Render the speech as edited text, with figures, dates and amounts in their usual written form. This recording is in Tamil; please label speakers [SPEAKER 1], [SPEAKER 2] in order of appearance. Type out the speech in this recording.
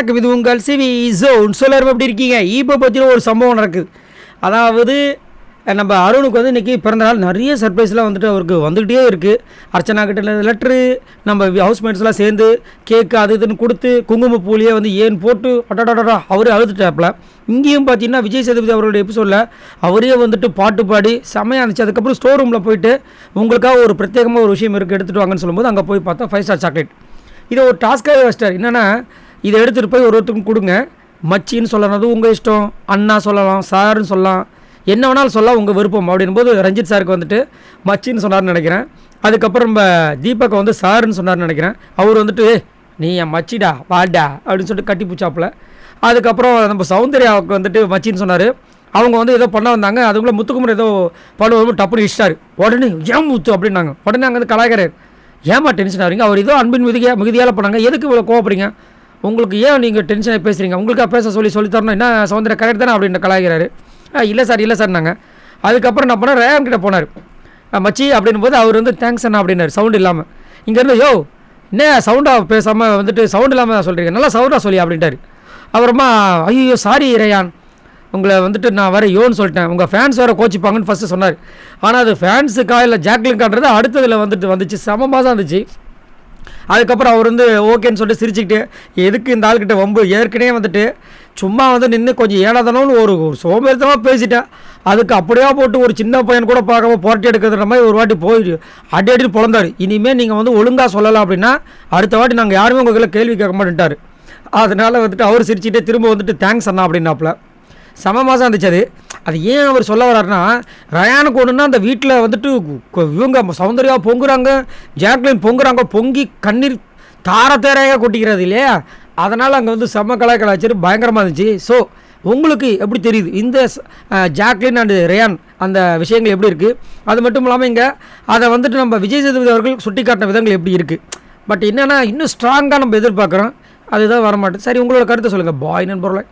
[SPEAKER 1] வணக்கம், இது உங்கள் சிவி ஜோன். எல்லாரும் எப்படி இருக்கீங்க? இப்போ பற்றின ஒரு சம்பவம் நடக்குது. அதாவது நம்ம அருணுக்கு வந்து இன்றைக்கி பிறந்தநாள். நிறைய சர்ப்ரைஸ்லாம் வந்துட்டு அவருக்கு வந்துக்கிட்டே இருக்குது. அர்ச்சனா கிட்ட லெட்ரு, நம்ம ஹவுஸ்மேட்ஸ்லாம் சேர்ந்து கேக்கு அது இதுன்னு கொடுத்து குங்குமப்பூலியே வந்து ஏன் போட்டு அடடா அவரே அழுதுட்டாப்ல. இங்கேயும் பார்த்தீங்கன்னா விஜய் சேதுபதி அவருடைய எபிசோடில் அவரே வந்துட்டு பாட்டு பாடி செம்மையாக இருந்துச்சு. அதுக்கப்புறம் ஸ்டோர் ரூமில் போயிட்டு உங்களுக்காக ஒரு பிரத்யேகமாக ஒரு விஷயம் இருக்குது எடுத்துகிட்டு வாங்கன்னு சொல்லும்போது அங்கே போய் பார்த்தா 5 ஸ்டார் சாக்லேட். இதை ஒரு டாஸ்க்காகவே வச்சிட்டார். என்னென்னா, இதை எடுத்துகிட்டு போய் ஒருத்தருக்கும் கொடுங்க. மச்சின்னு சொல்லலாம், அது உங்கள் இஷ்டம். அண்ணா சொல்லலாம், சாருன்னு சொல்லலாம், என்ன வேணாலும் சொல்லலாம், உங்கள் விருப்பம் அப்படின் போது ரஞ்சித் சாருக்கு வந்துட்டு மச்சின்னு சொன்னார்னு நினைக்கிறேன். அதுக்கப்புறம் நம்ம தீபக்கை வந்து சாருன்னு சொன்னார்னு நினைக்கிறேன். அவர் வந்துட்டு நீ என் மச்சிடா வாடா அப்படின்னு சொல்லிட்டு கட்டி பூச்சாப்பில். அதுக்கப்புறம் நம்ம சௌந்தர்யாவுக்கு வந்துட்டு மச்சின்னு சொன்னார். அவங்க வந்து ஏதோ பண்ண வந்தாங்க. அதுக்குள்ளே முத்துக்குமர் ஏதோ பண்ணுவோம் டப்புன்னு இஷ்டாரு. உடனே ஏன் முத்து அப்படின்னாங்க. உடனே அங்கே வந்து கலாய்கிறார். ஏமா டென்ஷன் ஆகிறீங்க? அவர் ஏதோ அன்பின் மிகுதியால் பண்ணாங்க, எதுக்கு இவ்வளோ கோவப்படுறீங்க? உங்களுக்கு ஏன் நீங்கள் டென்ஷனாக பேசுகிறீங்க? உங்களுக்காக பேச சொல்லித்தரணும், என்ன சௌந்தர்யா கரெக்ட் தானே அப்படின்னு கலாய்கிறாரு. இல்லை சார் நாங்கள். அதுக்கப்புறம் என்ன பண்ணார், ரேவன் கிட்ட போனார். மச்சி அப்படின் போது அவர் வந்து தேங்க்ஸ் அண்ணா அப்படின்னாரு சவுண்ட் இல்லாமல். இங்கேருந்து யோ என்ன சவுண்டாக பேசாமல் வந்துட்டு சவுண்ட் இல்லாமல் சொல்கிறீங்க, நல்லா சவுண்டாக சொல்லி அப்படின்ட்டார். அப்புறமா ஐயோ சாரி ரேயான், உங்களை வந்துட்டு நான் வேறு யோன்னு சொல்லிட்டேன், உங்கள் ஃபேன்ஸ் வேறு கோச்சிப்பாங்கன்னு ஃபஸ்ட்டு சொன்னார். ஆனால் அது ஃபேன்ஸுக்கா இல்லை ஜாக்லின்கான்றது அடுத்ததில் வந்துச்சு. சமமாக தான் இருந்துச்சு. அதுக்கப்புறம் அவர் வந்து ஓகேன்னு சொல்லிட்டு சிரிச்சுக்கிட்டு, எதுக்கு இந்த ஆள்கிட்ட வம்பு, ஏற்கனவே வந்துட்டு சும்மா வந்து நின்று கொஞ்சம் ஏனாதானோன்னு ஒரு சோம்பேறித்தனமாக பேசிட்டேன். அதுக்கு அப்படியே போட்டு ஒரு சின்ன பையன் கூட பார்க்காம புரட்டி எடுக்கிறதுன்ற மாதிரி ஒரு வாட்டி போயிட்டு அடி பொழந்தார். இனிமேல் நீங்கள் வந்து ஒழுங்காக சொல்லலாம் அப்படின்னா அடுத்த வாட்டி நாங்கள் யாருமே உங்கள் கையில் கேள்வி கேட்க மாட்டேன்ட்டார். அதனால் வந்துட்டு அவர் சிரிச்சுட்டே திரும்ப வந்துட்டு தேங்க்ஸ் அண்ணா அப்படின்னாப்புல. செம மாதம் இருந்துச்சு. அது ஏன் அவர் சொல்ல வர்றாருன்னா, ரயானுக்கு ஒன்றுனா அந்த வீட்டில் வந்துட்டு இவங்க சௌந்தர்யா பொங்குறாங்க, ஜாக்லின் பொங்குறாங்க, பொங்கி கண்ணீர் தாரையாக கொட்டிக்கிறது இல்லையா? அதனால் அங்கே வந்து செம்ம கலாய்ச்சாரு, பயங்கரமாக இருந்துச்சு. ஸோ உங்களுக்கு எப்படி தெரியுது இந்த ஜாக்லின் அண்டு ரயான் அந்த விஷயங்கள் எப்படி இருக்குது? அது மட்டும் இல்லாமல் இங்கே அதை வந்துட்டு நம்ம விஜய் சேதுபதி அவர்கள் சுட்டி காட்டின விதங்கள் எப்படி இருக்குது? பட் என்னென்னா இன்னும் ஸ்ட்ராங்காக நம்ம எதிர்பார்க்குறோம், அதுதான் வரமாட்டேன். சரி, உங்களோட கருத்தை சொல்லுங்கள் பாய் நண்பர்களே.